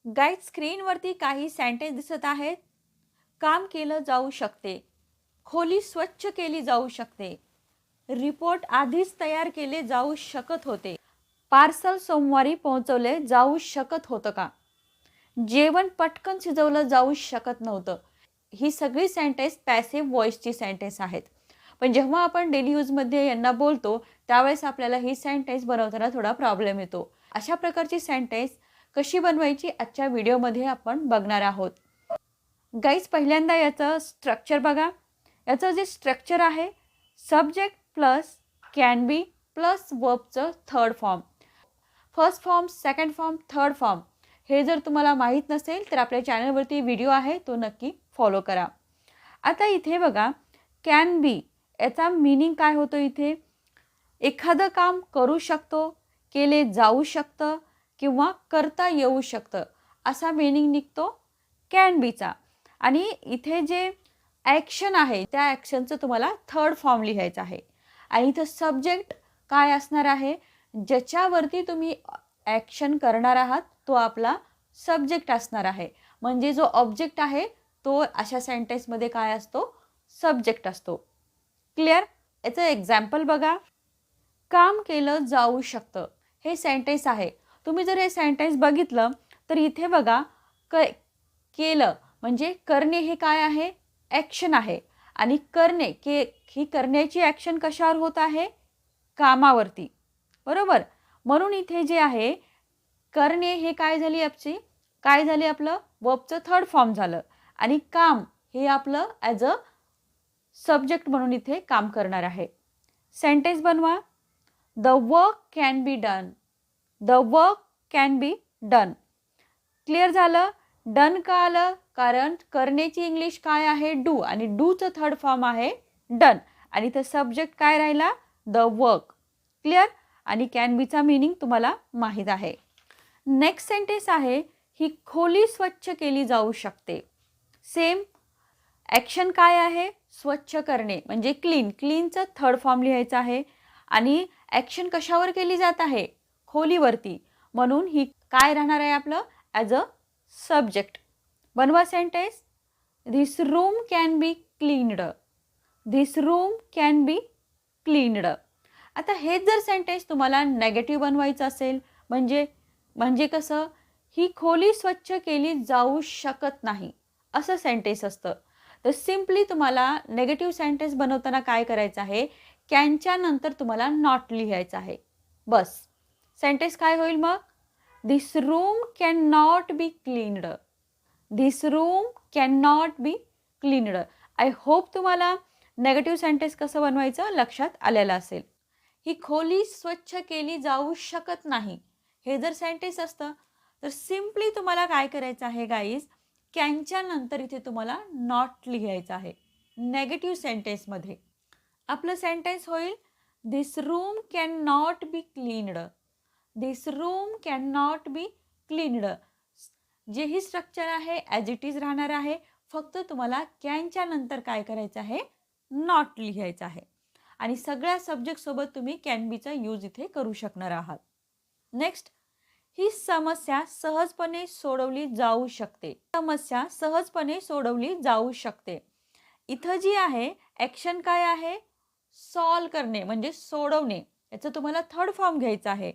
Guide स्क्रीनवरती काही sentence दिसत आहेत. काम केलं जाऊ शकते. खोली स्वच्छ केली जाऊ शकते. रिपोर्ट आधीच तयार केले जाऊ शकत होते. पार्सल सोमवारी पोहोचवले जाऊ शकत होतं का? जेवण पटकन शिजवलं जाऊ शकत नव्हतं. ही सगळी सेंटेन्स पॅसिव्ह व्हॉइसची सेंटेन्स आहेत. पण जेव्हा आपण डेली यूजमध्ये यांना बोलतो त्यावेळेस आपल्याला ही सेंटेन्स बनवताना थोडा प्रॉब्लेम येतो. अशा प्रकारची सेंटेन्स कशी बनवायची आजच्या व्हिडिओमध्ये आपण बघणार आहोत. गाईज पहिल्यांदा याचं स्ट्रक्चर बघा. याचं जे स्ट्रक्चर आहे subject plus can be plus वर्बचं third form. First form, second form, third form हे जर तुम्हाला माहीत नसेल तर आपल्या चॅनलवरती व्हिडिओ आहे तो नक्की फॉलो करा. आता इथे बघा कॅन बी याचा मीनिंग काय होतो इथे? एखादं काम करू शकतो, केले जाऊ शकतं किंवा करता येऊ शकतं असा मीनिंग निघतो कॅन बीचा. आणि इथे जे ॲक्शन आहे त्या ॲक्शनचं तुम्हाला थर्ड फॉर्म लिहायचं आहे. आणि इथं सब्जेक्ट काय असणार आहे? ज्याच्यावरती तुम्ही ॲक्शन करणार आहात तो आपला सब्जेक्ट असणार आहे. म्हणजे जो ऑब्जेक्ट आहे तो अशा सेंटेन्समध्ये काय असतो? सब्जेक्ट असतो. क्लिअर? याचं एक्झाम्पल बघा. काम केलं जाऊ शकतं हे सेंटेन्स आहे. तुम्ही जर हे सेंटेन्स बघितलं तर इथे बघा केलं म्हणजे करणे हे काय आहे? ॲक्शन आहे. आणि करणे ही करण्याची ॲक्शन कशावर होत आहे? कामावरती. बरोबर? म्हणून इथे जे आहे करणे हे काय झाली आपलं वर्बचं थर्ड फॉर्म झालं. आणि काम हे आपलं ॲज अ सब्जेक्ट म्हणून इथे काम करणार आहे. सेंटेन्स बनवा. The work can be done. The work can be done. Clear झालं? डन का आलं? कारण करण्याची इंग्लिश काय आहे? डू. आणि डूचं थर्ड फॉर्म आहे डन. आणि इथं सब्जेक्ट काय राहिला? The work. क्लिअर? आणि कॅन बीचा मीनिंग तुम्हाला माहीत आहे. नेक्स्ट सेंटेन्स आहे ही खोली स्वच्छ केली जाऊ शकते. सेम ॲक्शन काय आहे? स्वच्छ करणे म्हणजे क्लीन. क्लीनचं थर्ड फॉर्म लिहायचं आहे. आणि ॲक्शन कशावर केली जात आहे? खोलीवरती. म्हणून ही काय राहणार आहे आपलं? As a subject. बनवा sentence. This room can be cleaned. This room can be cleaned. आता हेच जर सेंटेन्स तुम्हाला नेगेटिव्ह बनवायचं असेल म्हणजे कसं? ही खोली स्वच्छ केली जाऊ शकत नाही असं सेंटेन्स असतं. तर सिम्पली तुम्हाला नेगेटिव्ह सेंटेन्स बनवताना काय करायचं आहे? कॅनच्या नंतर तुम्हाला नॉट लिहायचं आहे. बस. सेंटेन्स काय होईल मग? This room can not B cleaned. This room can not B cleaned. I hope तुम्हाला नेगेटिव्ह सेंटेन्स कसं बनवायचं लक्षात आलेलं असेल. ही खोली स्वच्छ केली जाऊ शकत नाही हे जर सेंटेन्स असतं तर सिम्पली तुम्हाला काय करायचं आहे गाईज? कॅनच्या नंतर इथे तुम्हाला नॉट लिहायचं आहे नेगेटिव्ह सेंटेन्समध्ये. आपलं सेंटेन्स होईल this room can not B cleaned. This room can not B cleaned. जे ही स्ट्रक्चर आहे ॲज इट इज राहणार आहे. फक्त तुम्हाला कॅनच्या नंतर काय करायचं आहे? नॉट लिहायचं आहे. आणि सगळ्या सब्जेक्टसोबत तुम्ही कॅन बीचा यूज इथे करू शकणार आहात. नेक्स्ट, ही समस्या सहजपणे सोडवली जाऊ शकते. समस्या सहजपणे सोडवली जाऊ शकते. इथं जी आहे ॲक्शन काय आहे? सॉल्व करणे म्हणजे सोडवणे. याचं तुम्हाला थर्ड फॉर्म घ्यायचा आहे.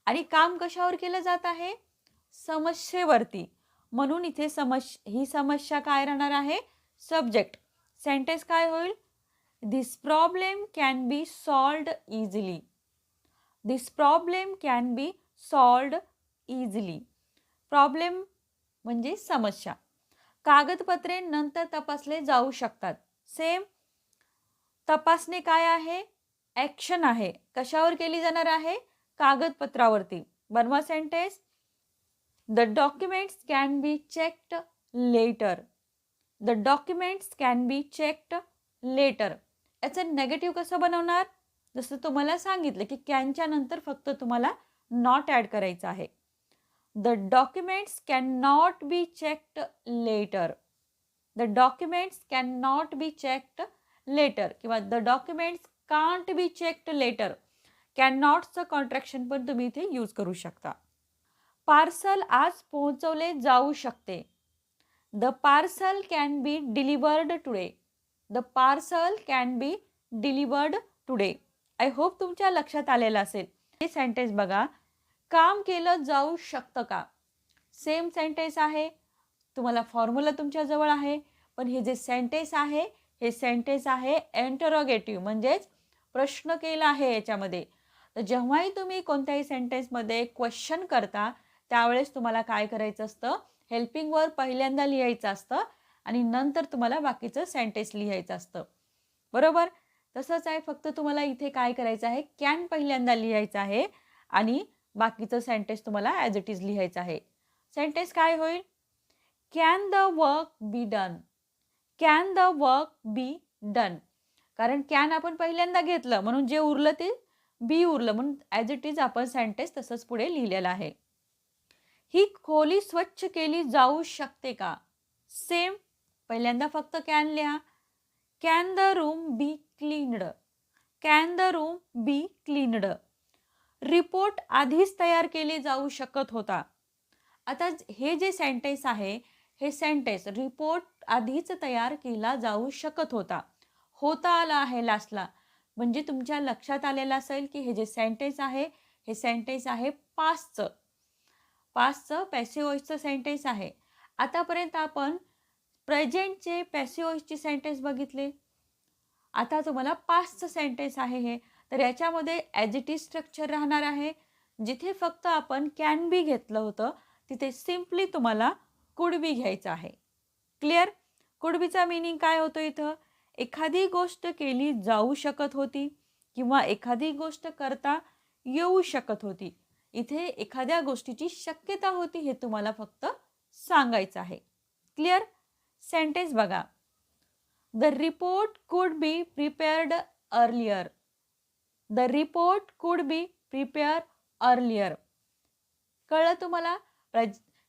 आणि काम कशावर केलं जात आहे? समस्येवरती. म्हणून इथे ही समस्या काय राहणार आहे? सब्जेक्ट. सेंटेन्स काय होईल? This problem can be solved easily. This problem can be solved easily. Problem म्हणजे समस्या. कागदपत्रे नंतर तपासले जाऊ शकतात. सेम. तपासणे काय आहे? ॲक्शन आहे. कशावर केली जाणार आहे? कागदपत्रावरती. बनवा sentence. The documents can be checked later. The documents can be checked later. याचं नेगेटिव्ह कसं बनवणार? जसं तुम्हाला सांगितलं की कॅनच्या नंतर फक्त तुम्हाला नॉट ॲड करायचं आहे. The documents can not be checked later. The documents can not be checked later किंवा the documents can't be checked later. Can नॉटचं कॉन्ट्रॅक्शन पण तुम्ही इथे यूज करू शकता. पार्सल आज पोहोचवले जाऊ शकते. The parcel can be delivered today. The parcel can be delivered today. I hope तुमच्या लक्षात आलेलं असेल. हे सेंटेन्स बघा. काम केलं जाऊ शकतं का? सेम सेंटेन्स आहे. तुम्हाला फॉर्म्युला तुमच्याजवळ आहे. पण हे जे सेंटेन्स आहे, हे सेंटेन्स आहे इंटरोगेटिव्ह, म्हणजेच प्रश्न केला आहे याच्यामध्ये. तर जेव्हाही तुम्ही कोणत्याही सेंटेन्समध्ये क्वेश्चन करता, त्यावेळेस तुम्हाला काय करायचं असतं? हेल्पिंग वर्ब पहिल्यांदा लिहायचं असतं आणि नंतर तुम्हाला बाकीचं सेंटेन्स लिहायचं असतं. बरोबर? तसंच आहे. फक्त तुम्हाला इथे काय करायचं आहे? कॅन पहिल्यांदा लिहायचं आहे आणि बाकीचं सेंटेन्स तुम्हाला ॲज इट इज लिहायचं आहे. सेंटेन्स काय होईल? Can the work be done. Can the work be done. कारण कॅन आपण पहिल्यांदा घेतलं म्हणून जे उरलं ते बी उरलं, म्हणून ॲज इट इज आपण सेंटेन्स तसंच पुढे लिहिलेलं आहे. ही खोली स्वच्छ केली जाऊ शकते का? सेम. पहिल्यांदा फक्त कॅन लिहा. Can the room be cleaned. Can the room be cleaned. Report आधीच तयार केले जाऊ शकत होता. आता हे जे सेंटेन्स आहे, हे सेंटेन्स रिपोर्ट आधीच तयार केला जाऊ शकत होता. होता आला आहे लास्टला, म्हणजे तुमच्या लक्षात आलेलं असेल की हे जे सेंटेन्स आहे, हे सेंटेन्स आहे पास्टचं. पास्टचं पॅसिव्ह वॉइसचं सेंटेन्स आहे. आतापर्यंत आपण प्रेझेंटचे पॅसिव्ह वॉइसचे सेंटेन्स बघितले. आता तुम्हाला पास्टचं सेंटेन्स आहे हे. तर याच्यामध्ये ॲज इट इज स्ट्रक्चर राहणार आहे. जिथे फक्त आपण कॅन बी घेतलं होतं, तिथे सिम्पली तुम्हाला कुड बी घ्यायचं आहे. क्लिअर? कुड बीचा मिनिंग काय होतो इथं? एखादी गोष्ट केली जाऊ शकत होती किंवा एखादी गोष्ट करता येऊ शकत होती. इथे एखाद्या गोष्टीची शक्यता होती हे तुम्हाला फक्त सांगायचं आहे. क्लिअर? सेंटेन्स बघा. The report could be prepared earlier. The report could be prepare earlier. कळलं तुम्हाला?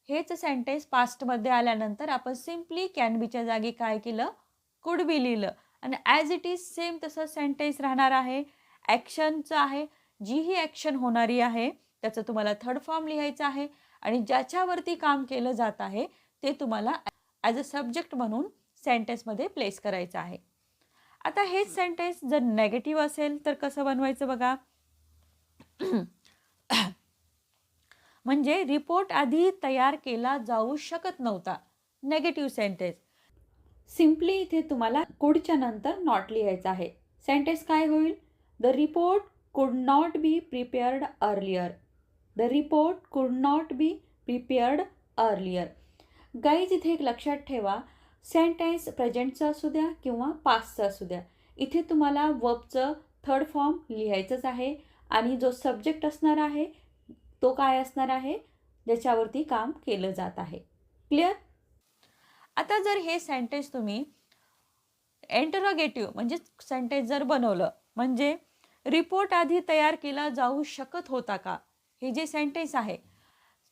हेच सेंटेन्स पास्टमध्ये आल्यानंतर आपण सिम्पली कॅन बीच्या जागी काय केलं? कुड बी लिहिलं आणि ॲज इट इज सेम तसं सेंटेन्स राहणार आहे. ॲक्शनचं आहे. जी ही ॲक्शन होणारी आहे त्याचं तुम्हाला थर्ड फॉर्म लिहायचं आहे आणि ज्याच्यावरती काम केलं जात आहे ते तुम्हाला ॲज अ सब्जेक्ट म्हणून सेंटेन्समध्ये प्लेस करायचं आहे. आता हेच सेंटेन्स जर नेगेटिव्ह असेल तर कसं बनवायचं बघा. म्हणजे रिपोर्ट आधी तयार केला जाऊ शकत नव्हता. Negative sentence. सिम्पली इथे तुम्हाला कुडच्या नंतर नॉट लिहायचं आहे. सेंटेन्स काय होईल? The report could not be prepared earlier. The report could not be prepared earlier. Guys इथे एक लक्षात ठेवा, सेंटेन्स प्रेझेंटचं असू द्या किंवा पास्टचं असू द्या, इथे तुम्हाला वर्बचं थर्ड फॉर्म लिहायचंच आहे आणि जो सब्जेक्ट असणार आहे तो काय असणार आहे? ज्याच्यावरती काम केलं जात आहे. क्लिअर? आता जर हे सेंटेन्स तुम्ही इंटरोगेटिव्ह म्हणजे सेंटेन्स जर बनवलं, म्हणजे रिपोर्ट आधी तयार केला जाऊ शकत होता का? हे जे सेंटेन्स आहे,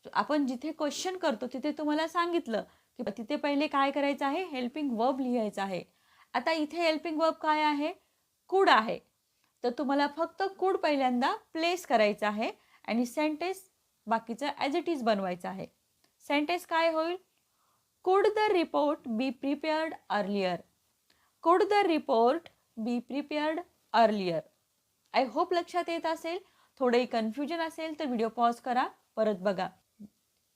आपण जिथे क्वेश्चन करतो तिथे तुम्हाला सांगितलं की तिथे पहिले काय करायचं आहे? हेल्पिंग वर्ब लिहायचं आहे. आता इथे हेल्पिंग वर्ब काय आहे? कुड आहे. तर तुम्हाला फक्त कुड पहिल्यांदा प्लेस करायचं आहे आणि सेंटेन्स बाकीचं ॲज इट इज बनवायचं आहे. सेंटेन्स काय होईल? Could the report be prepared earlier. Could the report be prepared earlier. I hope लक्षात येत असेल. थोडंही कन्फ्युजन असेल तर व्हिडिओ पॉज करा, परत बघा.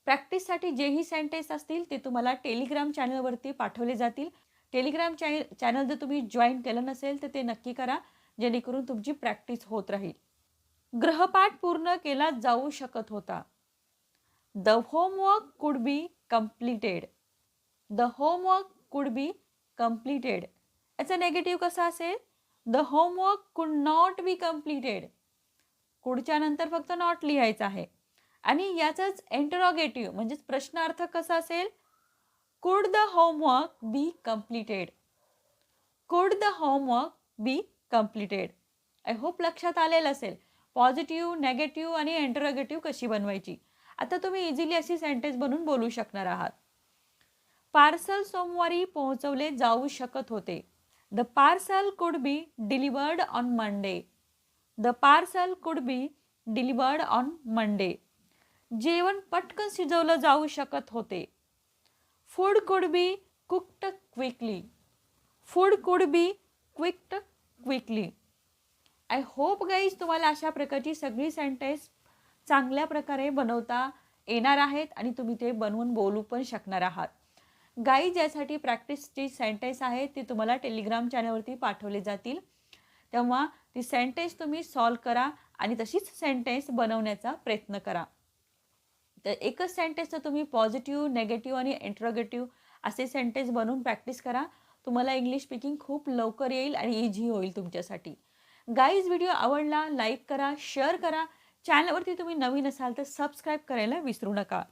प्रॅक्टिससाठी जेही सेंटेन्स असतील ते तुम्हाला टेलिग्राम चॅनलवरती पाठवले जातील. टेलिग्राम चॅनल जर तुम्ही जॉईन केलं नसेल तर ते नक्की करा, जेणेकरून तुमची प्रॅक्टिस होत राहील. गृहपाठ पूर्ण केला जाऊ शकत होता. The homework could be completed. The homework could be completed. याचा नेगेटिव्ह कसा असेल? द होमवर्क कुड नॉट बी कम्प्लिटेड. कुडच्या नंतर फक्त नॉट लिहायचं आहे आणि याचाच इंटरोगेटिव्ह म्हणजेच प्रश्नार्थक कसा असेल? Could the homework be completed. Could the homework be completed. I hope लक्षात आलेलं असेल पॉझिटिव्ह, नेगेटिव्ह आणि इंटरोगेटिव्ह कशी बनवायची. आता तुम्ही इझिली अशी सेंटेन्स बनवून बोलू शकणार आहात. पार्सल सोमवारी पोहोचवले जाऊ शकत होते. The parcel could be delivered on Monday. The parcel could be delivered on Monday. जेवण पटकन शिजवलं जाऊ शकत होते. Food could be cooked quickly. Food could be cooked quickly. I hope guys तुम्हाला अशा प्रकारची सगळी सेंटेन्स चांगल्या प्रकारे बनवता येणार आहेत आणि तुम्ही ते बनवून बोलू पण शकणार आहात. गाईज यासाठी प्रॅक्टिसची सेंटेन्स आहे ती तुम्हाला टेलिग्राम चॅनलवरती पाठवले जातील. तेव्हा ती सेंटेन्स तुम्ही सॉल्व करा आणि तशीच सेंटेन्स बनवण्याचा प्रयत्न करा. तर एकच सेंटेन्सचं तुम्ही पॉझिटिव्ह, नेगेटिव्ह आणि इंट्रोगेटिव्ह असे सेंटेन्स बनवून प्रॅक्टिस करा. तुम्हाला इंग्लिश स्पीकिंग खूप लवकर येईल आणि इझी होईल तुमच्यासाठी. गाईज व्हिडिओ आवडला लाईक करा, शेअर करा. चॅनलवरती तुम्ही नवीन असाल तर सबस्क्राईब करायला विसरू नका.